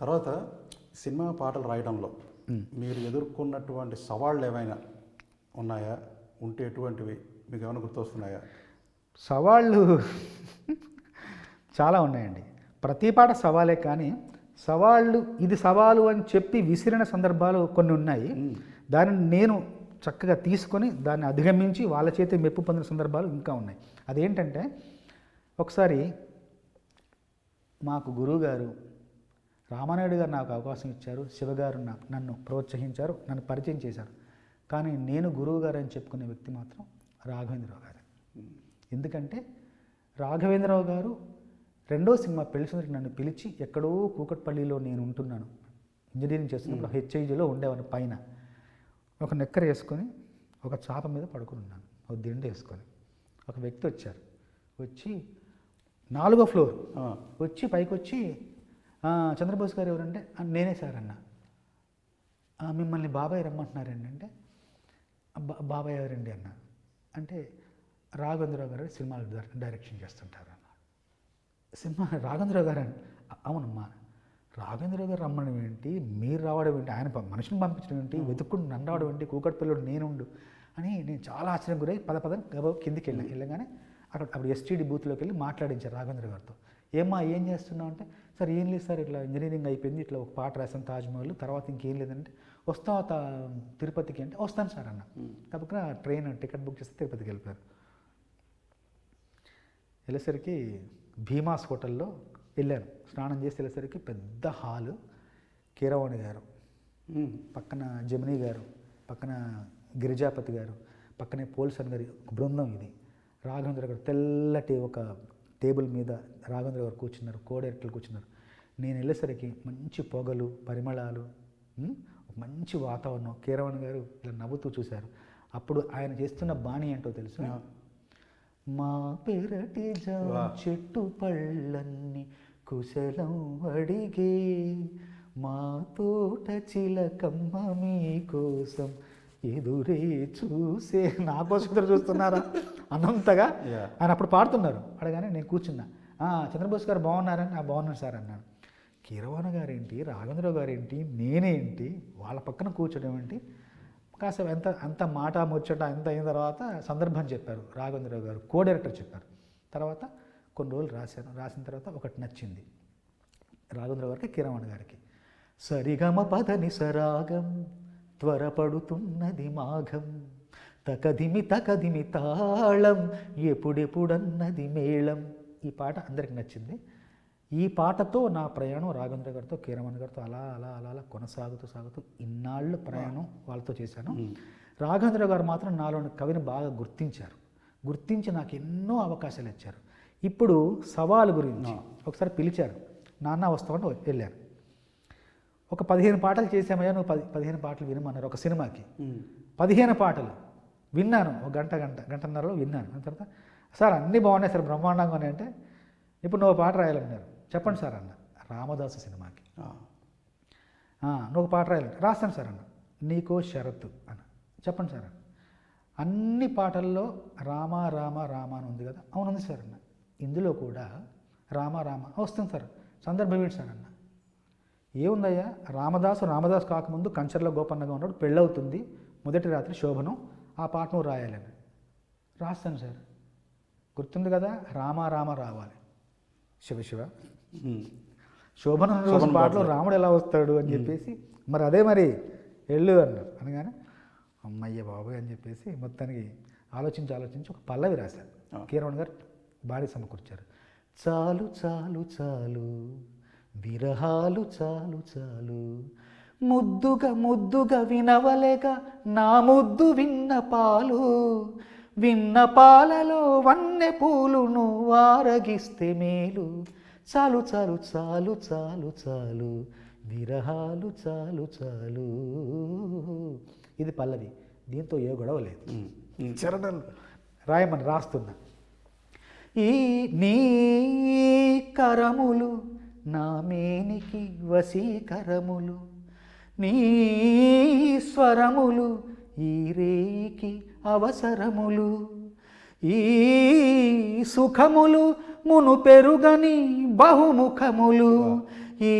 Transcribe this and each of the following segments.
తర్వాత సినిమా పాటలు రాయడంలో మీరు ఎదుర్కొన్నటువంటి సవాళ్ళు ఏమైనా ఉన్నాయా? ఉంటే ఎటువంటివి మీకు ఏమైనా గుర్తొస్తున్నాయా? సవాళ్ళు చాలా ఉన్నాయండి. ప్రతి పాట సవాలే, కానీ సవాళ్ళు ఇది సవాలు అని చెప్పి విసిరిన సందర్భాలు కొన్ని ఉన్నాయి. దానిని నేను చక్కగా తీసుకొని దాన్ని అధిగమించి వాళ్ళ చేతి మెప్పు పొందిన సందర్భాలు ఇంకా ఉన్నాయి. అదేంటంటే, ఒకసారి మాకు గురువుగారు రామానాయుడు గారు నాకు అవకాశం ఇచ్చారు, శివగారు నన్ను ప్రోత్సహించారు, నన్ను పరిచయం చేశారు. కానీ నేను గురువు గారు అని చెప్పుకునే వ్యక్తి మాత్రం రాఘవేంద్రరావు గారు. ఎందుకంటే రాఘవేంద్రరావు గారు రెండో సినిమా పెళ్లిసుందరికి నన్ను పిలిచి, ఎక్కడో కూకట్పల్లిలో నేను ఉంటున్నాను, ఇంజనీరింగ్ చేస్తున్నప్పుడు హెచ్ఐజిలో ఉండేవాడిని. పైన ఒక నెక్కర వేసుకొని ఒక చాప మీద పడుకుని ఉన్నాను, ఒక దిండు వేసుకొని. ఒక వ్యక్తి వచ్చారు, వచ్చి 4వ ఫ్లోర్ వచ్చి పైకి వచ్చి, చంద్రబోస్ గారు ఎవరంటే, నేనే సార్ అన్న. మిమ్మల్ని బాబాయ్ రమ్మంటున్నారండి అంటే, బాబాయ్ ఎవరండి అన్న అంటే, రాఘవేంద్రరావు గారు సినిమాలు డైరెక్షన్ చేస్తుంటారు అన్న. సినిమా రాఘవేంద్రరావు గారు అని, అవునమ్మా. రాఘవేంద్రరావు గారు రమ్మడం ఏంటి, మీరు రావడం ఏంటి, ఆయన మనిషిని పంపించడం ఏంటి, వెతుక్కుంటూ నన్ను రావడం ఏంటి, కూకట్పల్లిలో నేనుండు అని నేను చాలా ఆశ్చర్యం గురై పద కిందికి వెళ్ళగానే అప్పుడు ఎస్టీడీ బూత్లోకి వెళ్ళి మాట్లాడించారు రాఘవేంద్ర గారితో. ఏం చేస్తున్నావు అంటే, సార్ ఏం లేదు సార్, ఇట్లా ఇంజనీరింగ్ అయిపోయింది, ఇట్లా ఒక పాట రాసాను తాజ్మహల్, తర్వాత ఇంకేం లేదంటే, వస్తావా తిరుపతికి అంటే, వస్తాను సార్ అన్న. తప్పకుండా ట్రైన్ టికెట్ బుక్ చేస్తే తిరుపతికి వెళ్ళిపోయారు. వెళ్ళేసరికి భీమాస్ హోటల్లో వెళ్ళాను. స్నానం చేసి వెళ్ళేసరికి పెద్ద హాలు, కీరవాణి గారు, పక్కన జమినీ గారు, పక్కన గిరిజాపతి గారు, పక్కనే పోల్సన్ గారి ఒక బృందం. ఇది రాఘవేంద్ర గారు తెల్లటి ఒక టేబుల్ మీద రాఘవేంద్ర గారు కూర్చున్నారు, కోడైరెక్టర్లు కూర్చున్నారు. నేను వెళ్ళేసరికి మంచి పొగలు, పరిమళాలు, మంచి వాతావరణం. కీరవాణి గారు ఇలా నవ్వుతూ చూశారు. అప్పుడు ఆయన చేస్తున్న బాణి ఏంటో తెలుసు, మా పెరటి చెట్టు పళ్ళన్ని కుశలం అడిగే, మా తోట చిలకమ్మ మీకోసం ఎదురే చూసే. నా కోసం ఎదురు చూస్తున్నారా అన్నంతగా ఆయన అప్పుడు పాడుతున్నారు. అడగానే నేను కూర్చున్నా. చంద్రబోస్ గారు బాగున్నారని, బాగున్నాను సార్ అన్నాను. కీరవాణి గారేంటి, రాఘవేంద్రరావు గారేంటి, నేనేంటి, వాళ్ళ పక్కన కూర్చోడం ఏంటి. కాసేపు అంత మాట ముచ్చట ఎంత అయిన తర్వాత సందర్భం చెప్పారు రాఘవేంద్రరావు గారు, కో డైరెక్టర్ చెప్పారు. తర్వాత కొన్ని రోజులు రాశాను. రాసిన తర్వాత ఒకటి నచ్చింది రాఘవేంద్రరావు గారికి, కీరవాణి గారికి. సరిగమ పదని సరాగం త్వరపడుతున్నది మాఘం, తకదిమి తాళం ఎప్పుడెప్పుడన్నది మేళం. ఈ పాట అందరికి నచ్చింది. ఈ పాటతో నా ప్రయాణం రాఘవేంద్ర గారితో, కీరవాణి గారితో అలా అలా అలా అలా సాగుతూ ఇన్నాళ్ళు ప్రయాణం వాళ్ళతో చేశాను. రాఘవేంద్ర గారు మాత్రం నాలోని కవిని బాగా గుర్తించి నాకు ఎన్నో అవకాశాలు ఇచ్చారు. ఇప్పుడు సవాలు గురించి ఒకసారి పిలిచారు, నాన్న వస్తామంటే వెళ్ళాను. ఒక 15 పాటలు చేసామయ్యా, నువ్వు 15 పాటలు వినమన్నారు ఒక సినిమాకి. 15 పాటలు విన్నాను, ఒక గంటన్నరలో విన్నాను. తర్వాత సార్ అన్నీ బాగున్నాయి సార్, బ్రహ్మాండంగా ఉన్నాయి అంటే, ఇప్పుడు నువ్వు పాట రాయాలన్నారు. చెప్పండి సార్ అన్న. రామదాసు సినిమాకి నువ్వు ఒక పాట రాయాలంటే, రాస్తాను సార్ అన్న. నీకో షరతు అన్న. చెప్పండి సార్ అన్న. అన్ని పాటల్లో రామ రామ రామ అని ఉంది కదా. అవునుంది సార్ అన్న. ఇందులో కూడా రామ రామ వస్తుంది సార్, సందర్భం ఏంటి సార్ అన్న. ఏముందయ్యా, రామదాసు కాకముందు కంచర్ల గోపన్నగా ఉన్నాడు, పెళ్ళవుతుంది, మొదటి రాత్రి శోభనం, ఆ పాట నువ్వు రాయాలని. రాస్తాను సార్. గుర్తుంది కదా, రామ రామ రావాలి, శివ శోభనం రోజు పాటలో రాముడు ఎలా వస్తాడు అని చెప్పేసి, మరి అదే మరి వెళ్ళు అన్నారు. అనగానే అమ్మయ్య బాబు అని చెప్పేసి మొత్తానికి ఆలోచించి ఒక పల్లవి రాశారు. కీరవాణి గారు బాడీ సమకూర్చారు. చాలు చాలు చాలు విరహాలు చాలు చాలు, ముద్దుగా వినవలేక నా ముద్దు విన్న పాలలో వన్నె పూలు నువ్వు ఆరగిస్తే మేలు, చాలు చాలు చాలు చాలు చాలు విరహాలు చాలు చాలు. ఇది పల్లవి. దీంతో ఏ గొడవ లేదు. చరణాలు రాయమని రాస్తున్నా. ఈ నీ కరములు నా మేనికి వశీకరములు, నీ స్వరములు ఈ రేయికి అవసరములు, ఈ సుఖములు మును పెరుగని బహుముఖములు, ఈ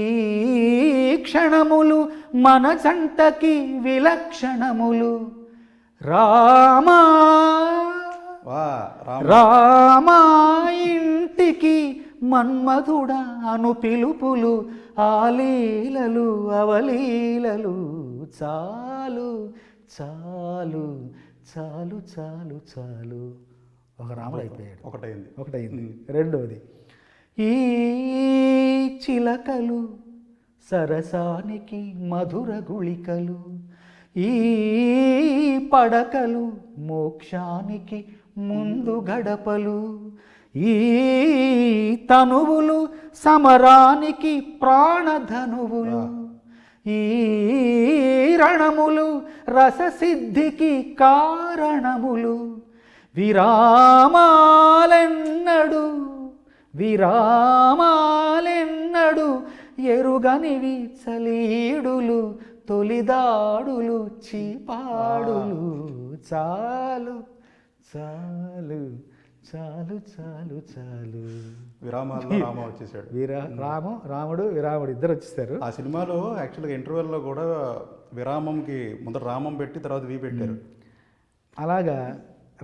క్షణములు మన జంటకి విలక్షణములు. రామా వా రామ రామా ఇంటికి మన్మధుడా అను పిలుపులు, ఆలీలలు అవలీలలు. చాలు చాలు చాలు చాలు చాలు. ఒక రాముడు అయిపోయాడు. ఒకటైంది. రెండవది, ఈ చిలకలు సరసానికి మధుర గుళికలు, ఈ పడకలు మోక్షానికి ముందు గడపలు, ఈ తనువులు సమరానికి ప్రాణధనువులు, ఈ రణములు రససిద్ధికి కారణములు. విరామాలెన్నడు విరామాలెన్నడు ఎరుగనివి చలీడులు, తొలిదాడులు చీపాడులు. చాలు చాలు చాలు చాలు చాలు. విరామాల్లో రామ వచ్చేసాడు. రాముడు విరాముడు ఇద్దరు వచ్చేసారు. ఆ సినిమాలో యాక్చువల్గా ఇంటర్వెల్లో కూడా విరామంకి ముందర రామం పెట్టి తర్వాత వి పెట్టారు. అలాగా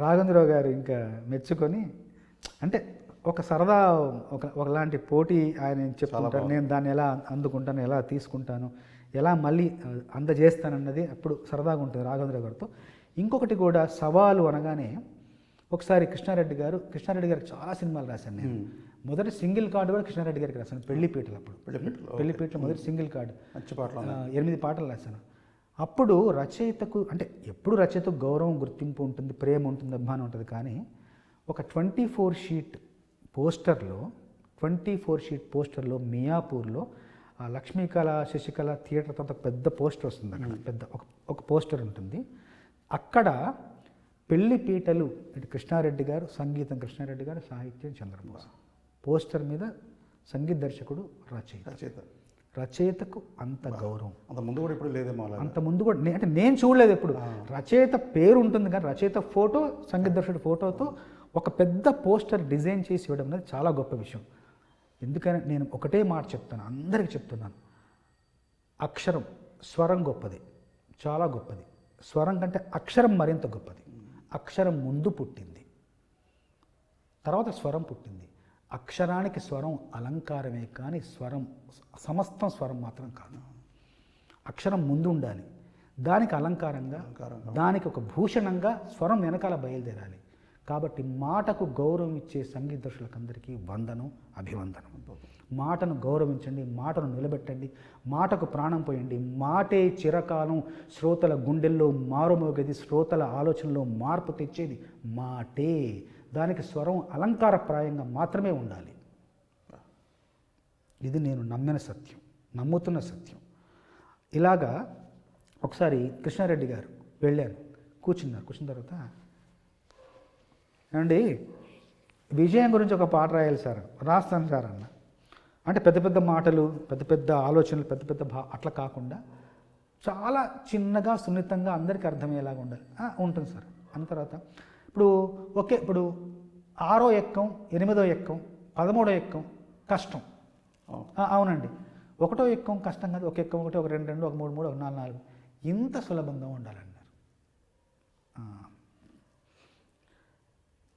రాఘవేంద్రరావు గారు ఇంకా మెచ్చుకొని, అంటే ఒక సరదా ఒకలాంటి పోటీ ఆయన చెప్తుంటారు. నేను దాన్ని ఎలా అందుకుంటాను, ఎలా తీసుకుంటాను, ఎలా మళ్ళీ అందజేస్తానన్నది అప్పుడు సరదాగా ఉంటుంది రాఘవేంద్రరావు గారితో. ఇంకొకటి కూడా సవాలు అనగానే, ఒకసారి కృష్ణారెడ్డి గారు చాలా సినిమాలు రాశాను నేను. మొదటి సింగిల్ కార్డు కూడా కృష్ణారెడ్డి గారికి రాశాను పెళ్లిపీటలు. అప్పుడు పెళ్లిపీటలో మొదటి సింగిల్ కార్డు 8 పాటలు రాశాను. అప్పుడు రచయితకు, అంటే ఎప్పుడు రచయితకు గౌరవం గుర్తింపు ఉంటుంది, ప్రేమ ఉంటుంది, అభిమానం ఉంటుంది. కానీ ఒక 24 షీట్ పోస్టర్లో మియాపూర్లో లక్ష్మీకళ శశికళ థియేటర్ తర్వాత పెద్ద పోస్టర్ వస్తుంది. అక్కడ పెద్ద ఒక పోస్టర్ ఉంటుంది. అక్కడ పెళ్లిపీటలు ఇటు కృష్ణారెడ్డి గారు, సంగీతం కృష్ణారెడ్డి గారు, సాహిత్యం చంద్రబోస్. పోస్టర్ మీద సంగీత దర్శకుడు రచయితకు అంత గౌరవం. అంత ముందు కూడా ఇప్పుడు లేదేమో. అంత ముందు కూడా అంటే నేను చూడలేదు ఎప్పుడు. రచయిత పేరు ఉంటుంది కానీ రచయిత ఫోటో, సంగీత దర్శకుడు ఫోటోతో ఒక పెద్ద పోస్టర్ డిజైన్ చేసి ఇవ్వడం అనేది చాలా గొప్ప విషయం. ఎందుకని నేను ఒకటే మాట చెప్తాను, అందరికీ చెప్తున్నాను. అక్షరం, స్వరం గొప్పది, చాలా గొప్పది. స్వరం కంటే అక్షరం మరింత గొప్పది. అక్షరం ముందు పుట్టింది, తర్వాత స్వరం పుట్టింది. అక్షరానికి స్వరం అలంకారమే కానీ సమస్తం స్వరం మాత్రం కాదు. అక్షరం ముందు ఉండాలి, దానికి అలంకారంగా, దానికి ఒక భూషణంగా స్వరం వెనకాల బయలుదేరాలి. కాబట్టి మాటకు గౌరవం ఇచ్చే సంగీత దర్శకులందరికీ వందనం, అభివందనం. మాటను గౌరవించండి, మాటను నిలబెట్టండి, మాటకు ప్రాణం పోయండి. మాటే చిరకాలం శ్రోతల గుండెల్లో మారుమోగేది, శ్రోతల ఆలోచనలో మార్పు తెచ్చేది మాటే. దానికి స్వరం అలంకారప్రాయంగా మాత్రమే ఉండాలి. ఇది నేను నమ్మిన సత్యం, నమ్ముతున్న సత్యం. ఇలాగా ఒకసారి కృష్ణారెడ్డి గారు వెళ్ళాను, కూర్చున్న తర్వాత, ఏమండి విజయం గురించి ఒక పాట రాయాలి సార్, రాస్తాను సార్ అన్న. అంటే పెద్ద పెద్ద మాటలు, పెద్ద పెద్ద ఆలోచనలు, పెద్ద పెద్ద అట్లా కాకుండా చాలా చిన్నగా సున్నితంగా అందరికీ అర్థమయ్యేలాగా ఉండాలి. ఉంటుంది సార్ అన్న తర్వాత ఇప్పుడు 6వ ఎక్కం, 8వ ఎక్కం, 13వ ఎక్కం కష్టం. అవునండి, 1వ ఎక్కం కష్టం కాదు. ఒక ఎక్కం 1, ఒక 2, 2, ఒక 3, 3, ఒక 4, 4 ఇంత సులభంగా ఉండాలన్నారు.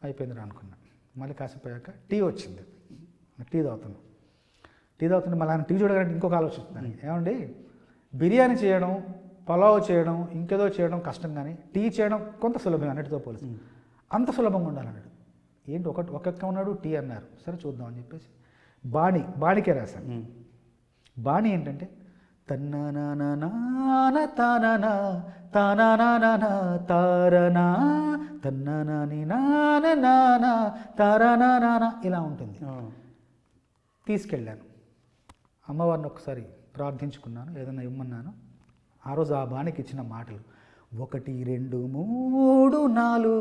అయిపోయిందిరా అనుకున్నా. మళ్ళీ కాసేపోయాక టీ వచ్చింది, టీ తాగుతుంటే మళ్ళీ ఆయన టీ చూడగానే ఇంకొక ఆలోచిస్తున్నాను. ఏమండి, బిర్యానీ చేయడం, పలావ్ చేయడం, ఇంకేదో చేయడం కష్టం, కానీ టీ చేయడం కొంత సులభం అన్నిటితో పోలిసి. అంత సులభంగా ఉండాలన్నాడు. ఏంటి ఒక్కొక్క ఉన్నాడు, టీ అన్నారు. సరే చూద్దాం అని చెప్పేసి బాణికే రాశాను. బాణి ఏంటంటే తన్నానా తానా తానా తారనా తన్నాని నానా తారనా ఇలా ఉంటుంది. తీసుకెళ్ళాను, అమ్మవారిని ఒకసారి ప్రార్థించుకున్నాను, ఏదైనా ఇమ్మన్నాను. ఆ రోజు ఆ బాణికి ఇచ్చిన మాటలు 1, 2, 3, 4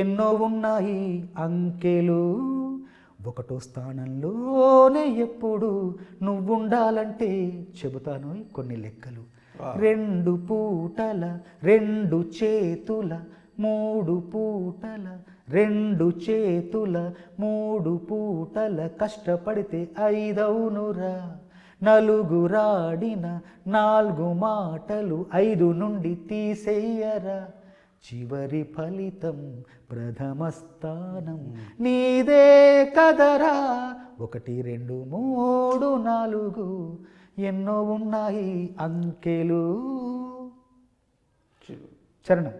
ఎన్నో ఉన్నాయి అంకెలు, 1వ స్థానంలోనే ఎప్పుడు నువ్వుండాలంటే చెబుతాను కొన్ని లెక్కలు. 2 పూటల 2 చేతుల 3 పూటల 2 చేతుల 3 పూటల కష్టపడితే 5 అవునురా. నలుగురాడిన 4 మాటలు 5 నుండి తీసేయరా, చివరి ఫలితం ప్రథమ స్థానం నీదే కదరా. 1 2 3 4 ఎన్నో ఉన్నాయి అంకెలు. చరణం.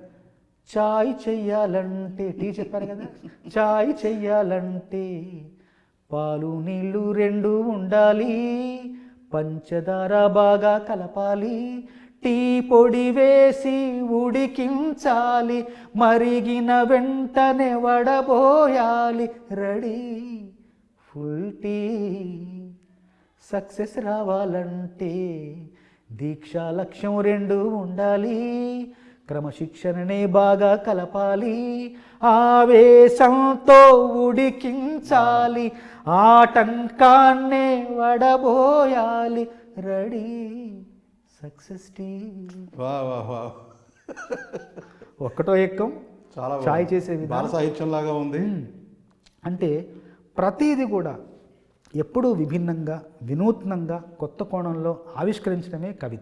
చాయ్ చెయ్యాలంటే, టీ చెప్పారు కదా, చాయ్ చెయ్యాలంటే పాలు నీళ్ళు 2 ఉండాలి, పంచదార బాగా కలపాలి, టీ పొడి వేసి ఉడికించాలి, మరిగిన వెంటనే వడబోయాలి, రెడీ ఫుల్ టీ. సక్సెస్ రావాలంటే దీక్ష లక్ష్యం 2 ఉండాలి, క్రమశిక్షణనే బాగా కలపాలి, ఆవేశంతో ఉడికించాలి, ఆటంకాన్నే వడబోయాలి, రెడీ సక్సెస్ టీ. వా వా వా ఒక్కటో ఎక్కం చాలా చాయ్ చేసే బాల విధానం. సాహిత్యం లాగా ఉంది. అంటే ప్రతీది కూడా ఎప్పుడూ విభిన్నంగా, వినూత్నంగా, కొత్త కోణంలో ఆవిష్కరించడమే కవిత్వం.